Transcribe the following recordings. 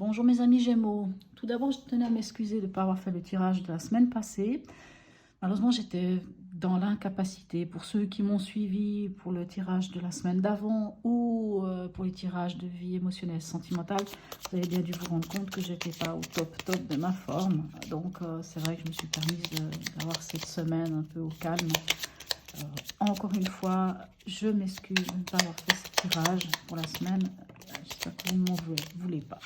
Bonjour mes amis Gémeaux. Tout d'abord, je tenais à m'excuser de ne pas avoir fait le tirage de la semaine passée. Malheureusement, j'étais dans l'incapacité. Pour ceux qui m'ont suivi pour le tirage de la semaine d'avant ou pour les tirages de vie émotionnelle, sentimentale, vous avez bien dû vous rendre compte que je n'étais pas au top de ma forme. Donc, c'est vrai que je me suis permise d'avoir cette semaine un peu au calme. Encore une fois, je m'excuse de ne pas avoir fait ce tirage pour la semaine. J'espère que vous ne m'en voulez pas.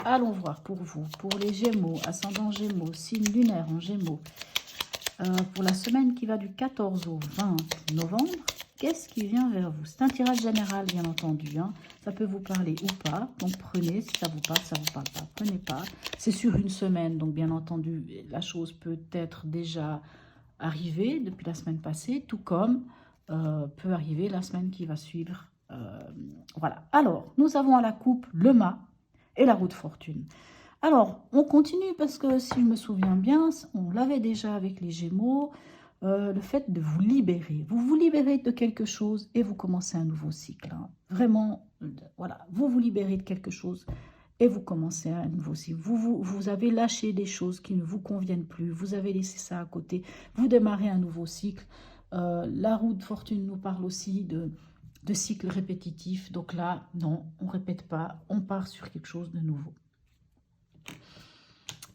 Allons voir pour vous, pour les Gémeaux, ascendant Gémeaux, signe lunaire en Gémeaux, pour la semaine qui va du 14 au 20 novembre, qu'est-ce qui vient vers vous? C'est un tirage général, bien entendu, hein. Ça peut vous parler ou pas, donc prenez, si ça vous parle, ça vous parle pas, prenez pas. C'est sur une semaine, donc bien entendu, la chose peut être déjà arrivée depuis la semaine passée, tout comme peut arriver la semaine qui va suivre. Voilà. Alors, nous avons à la coupe le mât et la roue de fortune. Alors, on continue parce que si je me souviens bien, on l'avait déjà avec les Gémeaux, le fait de vous libérer. Vous vous libérez de quelque chose et vous commencez un nouveau cycle. Hein. Vraiment, voilà, vous vous libérez de quelque chose et vous commencez un nouveau cycle. Vous avez lâché des choses qui ne vous conviennent plus, vous avez laissé ça à côté, vous démarrez un nouveau cycle. La roue de fortune nous parle aussi de cycles répétitifs. Donc là, non, on ne répète pas, on part sur quelque chose de nouveau.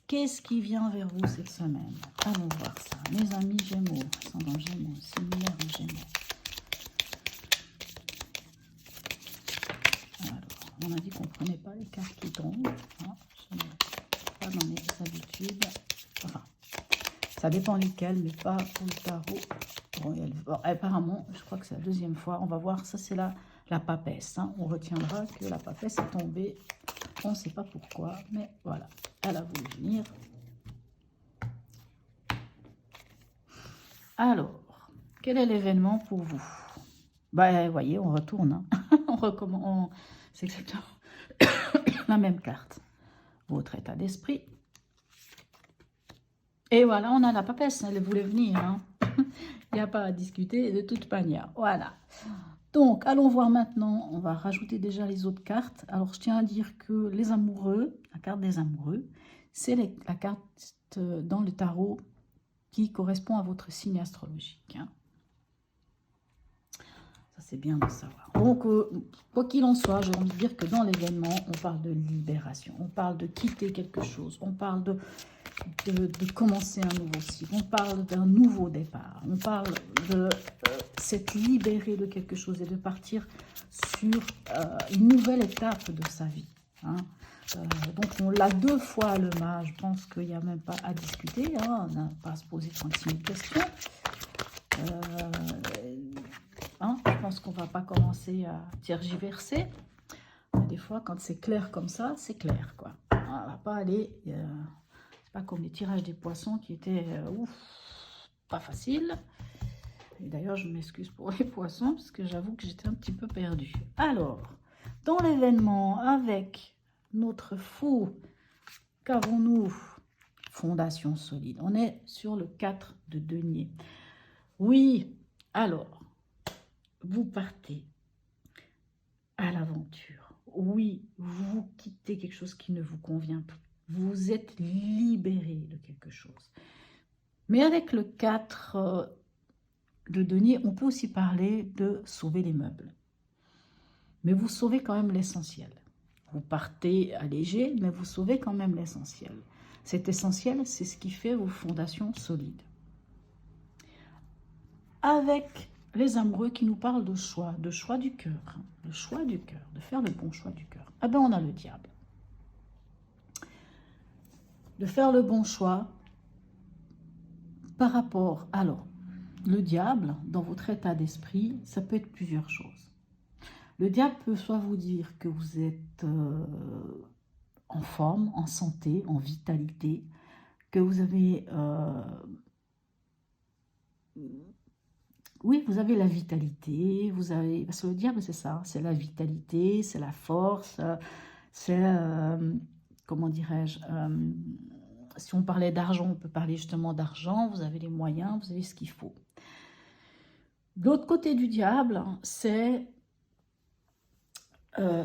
Qu'est-ce qui vient vers vous cette semaine? Allons voir ça. Mes amis Gémeaux, ascendant Gémeaux, similaire en Gémeaux. Alors, on a dit qu'on ne prenait pas les cartes qui tombent. Hein, je n'ai pas dans mes habitudes. Enfin, ça dépend lesquelles, mais pas pour le tarot. Bon, apparemment, je crois que c'est la deuxième fois. On va voir, ça c'est la papesse. Hein. On retiendra que la papesse est tombée. On ne sait pas pourquoi, mais voilà. Elle a voulu venir. Alors, quel est l'événement pour vous? Bah, vous voyez, on retourne. Hein. On recommence. C'est exactement la même carte. Votre état d'esprit. Et voilà, on a la papesse. Elle voulait venir. Hein. Il n'y a pas à discuter de toute manière. Voilà. Donc, allons voir maintenant. On va rajouter déjà les autres cartes. Alors, je tiens à dire que les amoureux, la carte des amoureux, c'est la carte dans le tarot qui correspond à votre signe astrologique. Hein. Ça, c'est bien de savoir. Donc, quoi qu'il en soit, j'ai envie de dire que dans l'événement, on parle de libération. On parle de quitter quelque chose. On parle de commencer un nouveau cycle. On parle d'un nouveau départ. On parle de s'être libéré de quelque chose et de partir sur une nouvelle étape de sa vie. Hein. Donc, on l'a 2 fois le mât. Je pense qu'il n'y a même pas à discuter. Hein. On n'a pas à se poser 36 000 questions. Hein, je pense qu'on ne va pas commencer à tergiverser. Des fois, quand c'est clair comme ça, c'est clair, quoi. On ne va pas aller... c'est pas comme les tirages des poissons qui étaient pas faciles. Et d'ailleurs, je m'excuse pour les poissons, parce que j'avoue que j'étais un petit peu perdue. Alors, dans l'événement, avec notre fou, qu'avons-nous? Fondation solide. On est sur le 4 de denier. Oui, alors... vous partez à l'aventure. Oui, vous quittez quelque chose qui ne vous convient plus. Vous êtes libéré de quelque chose. Mais avec le 4 de denier, on peut aussi parler de sauver les meubles. Mais vous sauvez quand même l'essentiel. Vous partez allégé, mais vous sauvez quand même l'essentiel. Cet essentiel, c'est ce qui fait vos fondations solides. Avec les amoureux qui nous parlent de choix du cœur, hein, le choix du cœur, de faire le bon choix du cœur. Ah ben on a le diable. De faire le bon choix par rapport, alors, le diable, dans votre état d'esprit, ça peut être plusieurs choses. Le diable peut soit vous dire que vous êtes en forme, en santé, en vitalité, que vous avez... oui, vous avez la vitalité, vous avez... Parce que le diable, c'est ça, c'est la vitalité, c'est la force, c'est, comment dirais-je, si on parlait d'argent, on peut parler justement d'argent, vous avez les moyens, vous avez ce qu'il faut. De l'autre côté du diable, c'est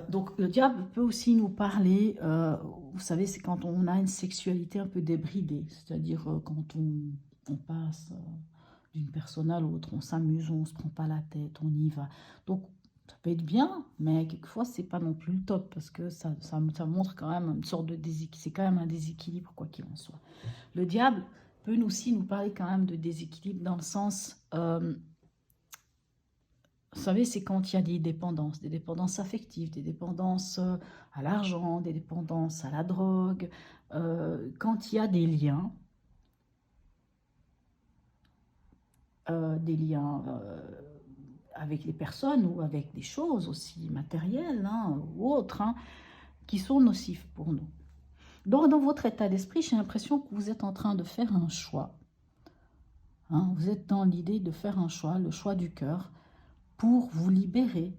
Donc le diable peut aussi nous parler, vous savez, c'est quand on a une sexualité un peu débridée, c'est-à-dire quand on passe d'une personne à l'autre, on s'amuse, on ne se prend pas la tête, on y va. Donc ça peut être bien, mais quelquefois c'est pas non plus le top, parce que ça montre quand même une sorte de déséquilibre, c'est quand même un déséquilibre quoi qu'il en soit. Le diable peut aussi nous parler quand même de déséquilibre dans le sens... vous savez, c'est quand il y a des dépendances affectives, des dépendances à l'argent, des dépendances à la drogue, quand il y a des liens avec les personnes ou avec des choses aussi matérielles hein, ou autres, hein, qui sont nocifs pour nous. Donc, dans votre état d'esprit, j'ai l'impression que vous êtes en train de faire un choix. Hein, vous êtes dans l'idée de faire un choix, le choix du cœur, pour vous libérer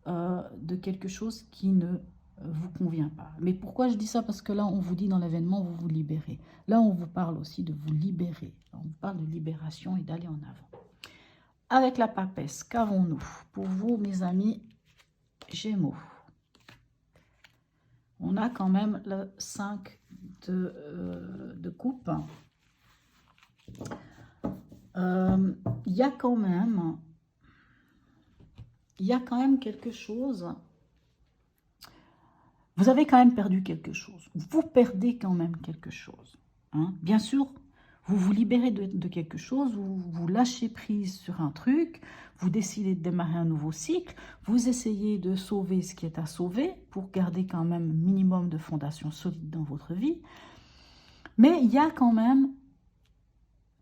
de quelque chose qui ne vous convient pas. Mais pourquoi je dis ça? Parce que là, on vous dit dans l'événement, vous vous libérez. Là, on vous parle aussi de vous libérer. On vous parle de libération et d'aller en avant. Avec la papesse, qu'avons-nous pour vous, mes amis Gémeaux? On a quand même le 5 de coupe. Il y a quand même quelque chose. Vous avez quand même perdu quelque chose. Vous perdez quand même quelque chose. Hein. Bien sûr, vous vous libérez de quelque chose, vous lâchez prise sur un truc, vous décidez de démarrer un nouveau cycle, vous essayez de sauver ce qui est à sauver pour garder quand même un minimum de fondation solide dans votre vie. Mais il y a quand même,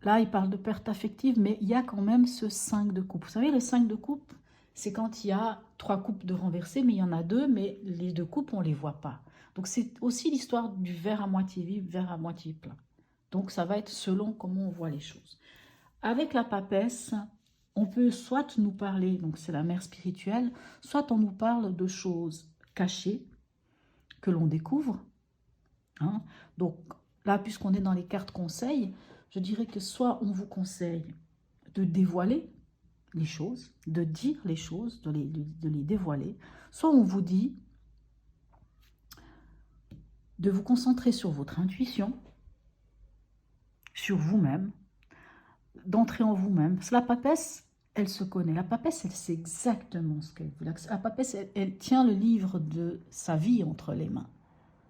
là il parle de perte affective, mais il y a quand même ce 5 de coupe. Vous savez, le 5 de coupe, c'est quand il y a 3 coupes de renversées, mais il y en a 2, mais les 2 coupes, on ne les voit pas. Donc c'est aussi l'histoire du verre à moitié vide, verre à moitié plein. Donc ça va être selon comment on voit les choses. Avec la papesse, on peut soit nous parler, donc c'est la mère spirituelle, soit on nous parle de choses cachées que l'on découvre. Hein. Donc là, puisqu'on est dans les cartes conseils, je dirais que soit on vous conseille de dévoiler les choses, de dire les choses, de les dévoiler, soit on vous dit de vous concentrer sur votre intuition, sur vous-même, d'entrer en vous-même. Parce que la papesse, elle se connaît. La papesse, elle sait exactement ce qu'elle veut. La papesse, elle tient le livre de sa vie entre les mains.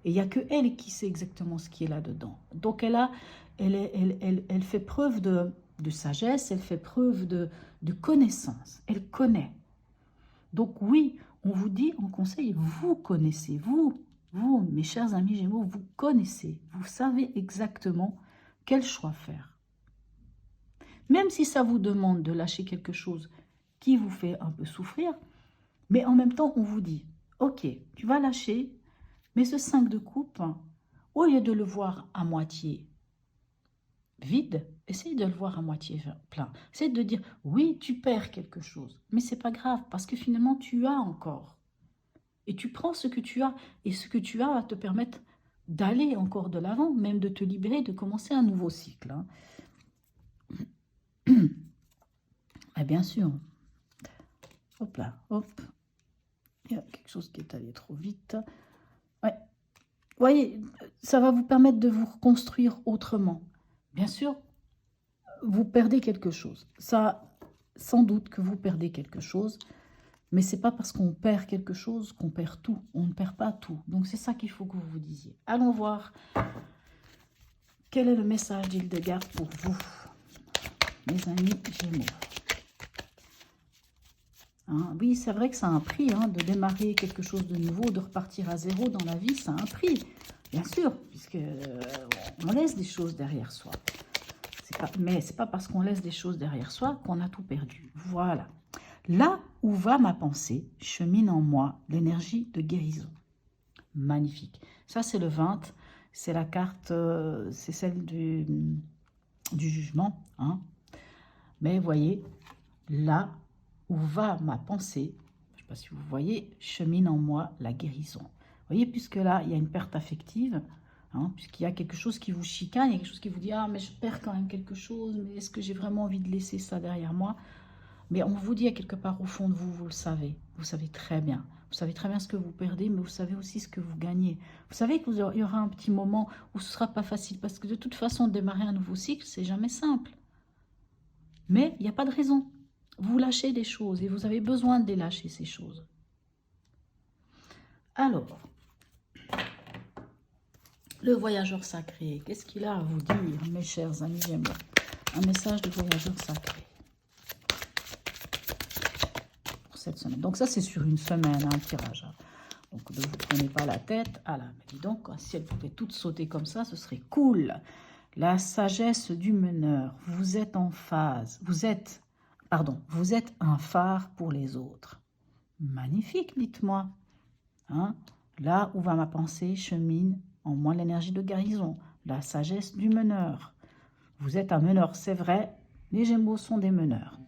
Et il n'y a que elle qui sait exactement ce qui est là-dedans. Donc elle fait preuve de sagesse, elle fait preuve de connaissance. Elle connaît. Donc oui, on vous dit en conseil, vous connaissez, vous, mes chers amis Gémeaux, vous connaissez, vous savez exactement quel choix faire. Même si ça vous demande de lâcher quelque chose qui vous fait un peu souffrir, mais en même temps, on vous dit, ok, tu vas lâcher, mais ce 5 de coupe, au lieu de le voir à moitié vide, essaye de le voir à moitié plein. Essaye de dire, oui, tu perds quelque chose, mais c'est pas grave, parce que finalement, tu as encore. Et tu prends ce que tu as, et ce que tu as va te permettre d'aller encore de l'avant, même de te libérer, de commencer un nouveau cycle. Hein. Et bien sûr, hop là, hop, il y a quelque chose qui est allé trop vite. Ouais. Vous voyez, ça va vous permettre de vous reconstruire autrement. Bien sûr, vous perdez quelque chose. Ça, sans doute que vous perdez quelque chose, mais c'est pas parce qu'on perd quelque chose qu'on perd tout. On ne perd pas tout. Donc c'est ça qu'il faut que vous vous disiez. Allons voir quel est le message d'Hildegard pour vous, mes amis Gémeaux. Hein, oui, c'est vrai que ça a un prix, hein, de démarrer quelque chose de nouveau, de repartir à zéro dans la vie, ça a un prix, bien sûr, puisque on laisse des choses derrière soi. Mais c'est pas parce qu'on laisse des choses derrière soi qu'on a tout perdu. Voilà. Là où va ma pensée, chemine en moi l'énergie de guérison. Magnifique. Ça, c'est le 20, c'est la carte, c'est celle du jugement. Hein. Mais voyez, là où va ma pensée, je ne sais pas si vous voyez, chemine en moi la guérison. Vous voyez, puisque là, il y a une perte affective, hein, puisqu'il y a quelque chose qui vous chicane, il y a quelque chose qui vous dit « Ah, mais je perds quand même quelque chose, mais est-ce que j'ai vraiment envie de laisser ça derrière moi ?» Mais on vous dit à quelque part au fond de vous, vous le savez très bien. Vous savez très bien ce que vous perdez, mais vous savez aussi ce que vous gagnez. Vous savez qu'il y aura un petit moment où ce ne sera pas facile, parce que de toute façon, démarrer un nouveau cycle, c'est jamais simple. Mais il n'y a pas de raison. Vous lâchez des choses et vous avez besoin de les lâcher, ces choses. Alors, le voyageur sacré, qu'est-ce qu'il a à vous dire, mes chers amis Gémeaux? Un message du voyageur sacré pour cette semaine. Donc ça, c'est sur une semaine, un tirage. Donc ne vous prenez pas la tête. Ah là, mais dis donc, si elles pouvaient toutes sauter comme ça, ce serait cool. La sagesse du meneur. Vous êtes en phase. Vous êtes un phare pour les autres. Magnifique, dites-moi. Hein? Là où va ma pensée chemine en moi l'énergie de guérison. La sagesse du meneur. Vous êtes un meneur, c'est vrai. Les Gémeaux sont des meneurs.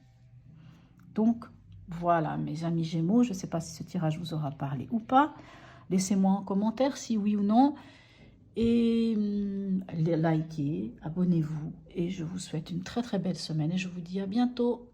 Donc, voilà, mes amis Gémeaux, je ne sais pas si ce tirage vous aura parlé ou pas. Laissez-moi en commentaire si oui ou non. Et likez, abonnez-vous. Et je vous souhaite une très très belle semaine. Et je vous dis à bientôt.